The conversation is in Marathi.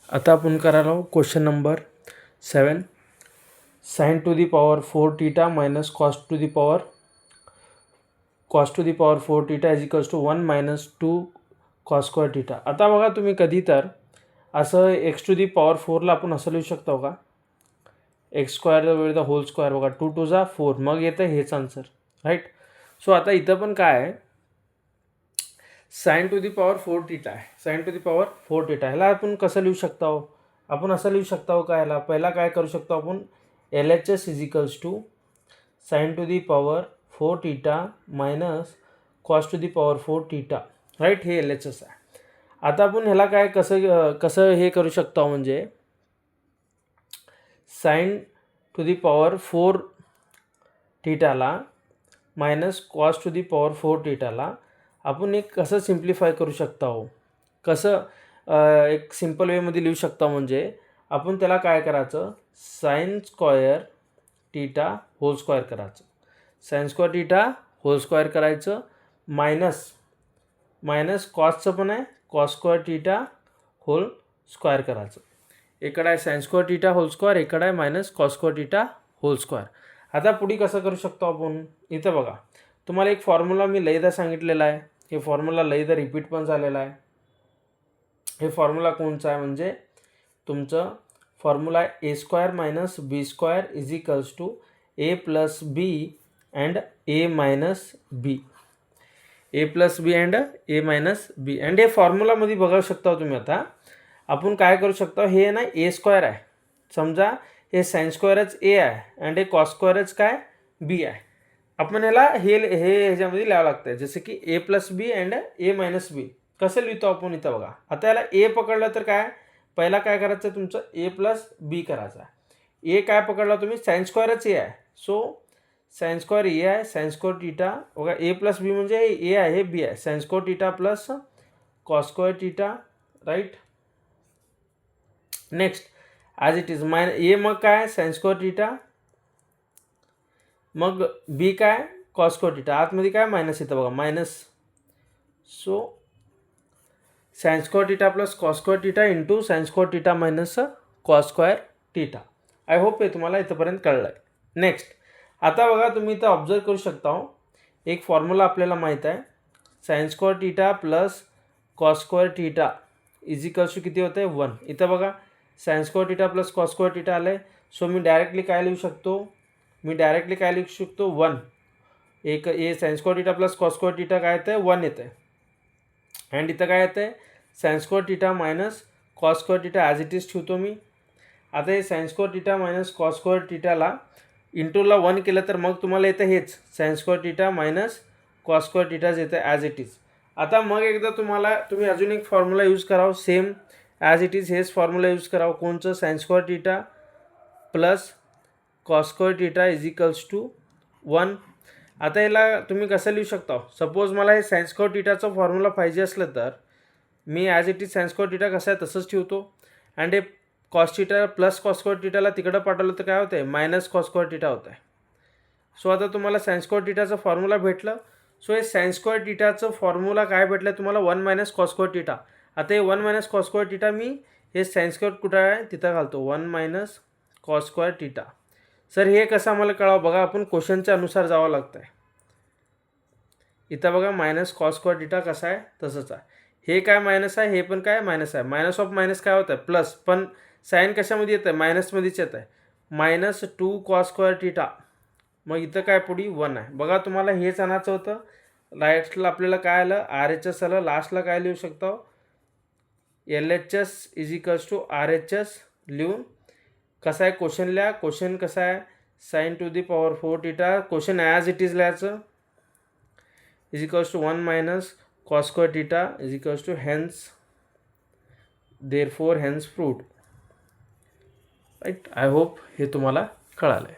आता आपण करायला question number 7. sin to the power 4 theta minus cos to the power 4 theta is equals to 1 minus 2 cos square theta. आता बघा तुम्ही कधी तर असं x to the power 4ला आपण असं लिहू शकतो का, x square with the whole square. बघा 2 2 जा 4, मग येतं हेच आन्सर, राईट. सो आता इथं पण काय आहे, sine to the power 4 theta आहे. Sine to the power 4 theta ह्याला आपण कसं लिहू शकतो, आपण असं लिहू शकतो का, ह्याला पहिला काय करू शकतो आपण, LHS is equals to sine to the power 4 theta minus cos to the power 4 theta, right. हे LHS आहे. आता आपण ह्याला काय कसं हे करू शकतो, म्हणजे साइन टू दी पॉवर 4 थीटाला minus cos to the power 4 थीटाला आपण एक कसं सिम्प्लिफाय करू शकतो, कसं एक सिम्पल वेमध्ये लिहू शकतो, म्हणजे आपण त्याला काय करायचं, sine square theta whole square करायचं. Sine square theta whole square करायचं मायनस कॉसचं पण आहे, cos square theta whole square करायचं. इकडं आहे sine square theta whole square, इकडं आहे minus cos square theta whole square. आता पुढे कसं करू शकतो आपण, इथं बघा तुम्हाला एक फॉर्म्युला मी लईदा सांगितलेला आहे. हे फॉर्म्युला लईदा रिपीट पण झालेला आहे. हे फॉर्म्युला कोणचा आहे, म्हणजे तुमचं फॉर्म्युला आहे A² minus B² is equals to A plus B and A minus B. A plus B and A minus B. And हे फॉर्म्युलामध्ये बघू शकता तुम्ही. आता आपण काय करू शकतो, हे ना A² आहे, समजा हे साइन स्क्वेअरच A आहे अँड हे कॉस स्क्वेअरच काय B आहे. आपण याला हे ह्याच्यामध्ये लिहावं लागतं, जसं की A plus B and A minus B. कसं लिहितो आपण इथं बघा. आता याला A पकडलं तर काय, पहिला काय करायचं, तुमचं A प्लस बी करायचा. A काय पकडला तुम्ही, साइन स्क्वेअरच A आहे, सो साइन स्क्वेअर A आहे, साइन स्क्वेअर थीटा बघा, A प्लस बी म्हणजे A आहे, हे B आहे, sine square theta plus cos square theta, right. Next as it is A मग काय साइन स्क्वेअर थीटा, मग बी काय कॉस स्क्वेअर थीटा, आतमध्ये काय मायनस येतं बघा, minus. So sine square theta plus cos square theta into sine square theta minus cos square theta. I hope हे तुम्हाला इथंपर्यंत कळलं आहे. नेक्स्ट आता बघा तुम्ही इथं ऑब्झर्व करू शकता, एक फॉर्म्युला आपल्याला माहीत आहे, sine square theta plus cos square theta is equals to किती होते, 1. इथं बघा sine square theta plus cos square theta आलं आहे, सो मी डायरेक्टली काय लिहू शकतो, 1. एक A sine square theta plus cos square theta काय येतं, 1 येतं आहे. अँड इथं काय येतं आहे, sine square theta minus cos square theta as it is ठेवतो मी. आता हे sine square theta minus cos square थीटाला इंटूला 1 केलं तर मग तुम्हाला येतं हेच sine square theta minus cos square थीटाच येतं ॲज इट इज. आता मग एकदा तुम्ही अजून एक फॉर्म्युला यूज करावं, सेम ॲज इट इज हेच फॉर्म्युला यूज करावं, कोणचं, sine square theta plus cos square theta is equals to 1. आता याला तुम्ही कसं लिहू शकता, सपोज मला हे साइन स्क्वेअर थीटाचं फॉर्म्युला पाहिजे असलं तर मी as it is sine square theta कसं आहे तसंच ठेवतो, अँड हे cos theta plus cos square थीटाला तिकडं पाठवलं तर काय होतं आहे, मायनस कॉस स्क्वेअर थीटा होतं आहे. सो आता तुम्हाला साइन स्क्वेअर थीटाचं फॉर्म्युला भेटलं. सो हे साइन स्क्वेअर थीटाचं फॉर्म्युला काय भेटलं तुम्हाला, 1 मायनस कॉस स्क्वेअर थीटा. आता हे 1 मायनस कॉस स्क्वेअर थीटा मी हे साइन स्क्वेअर कुठं आहे तिथं घालतो, 1 minus cos square theta. Sir हे कसं आम्हाला कळावं, बघा आपण क्वेश्चनच्या अनुसार जावं लागतं आहे. इथं बघा मायनस कॉस स्क्वेअर थीटा कसा आहे तसंच आहे, हे काय मायनस आहे, हे पण काय मायनस आहे, मायनस ऑफ मायनस काय होतं आहे प्लस, पण साइन कशामध्ये येतं आहे, मायनसमध्येच येतं आहे, मायनस 2 कॉस स्क्वेअर थीटा. मग इथं काय पुढे 1 आहे. बघा तुम्हाला हेच आणायचं होतं, राईटला आपल्याला काय आलं, RHS आलं, लास्टला काय लिहू शकतो, LHS is equals to RHS लिहून कसा आहे क्वेश्चन लिहा. क्वेश्चन कसा आहे, sine to the power 4 theta, question as it is लिहायचं, is equals to 1 minus cos square theta is equals to hence therefore hence proved, right. I hope हे तुम्हाला कळालं आहे.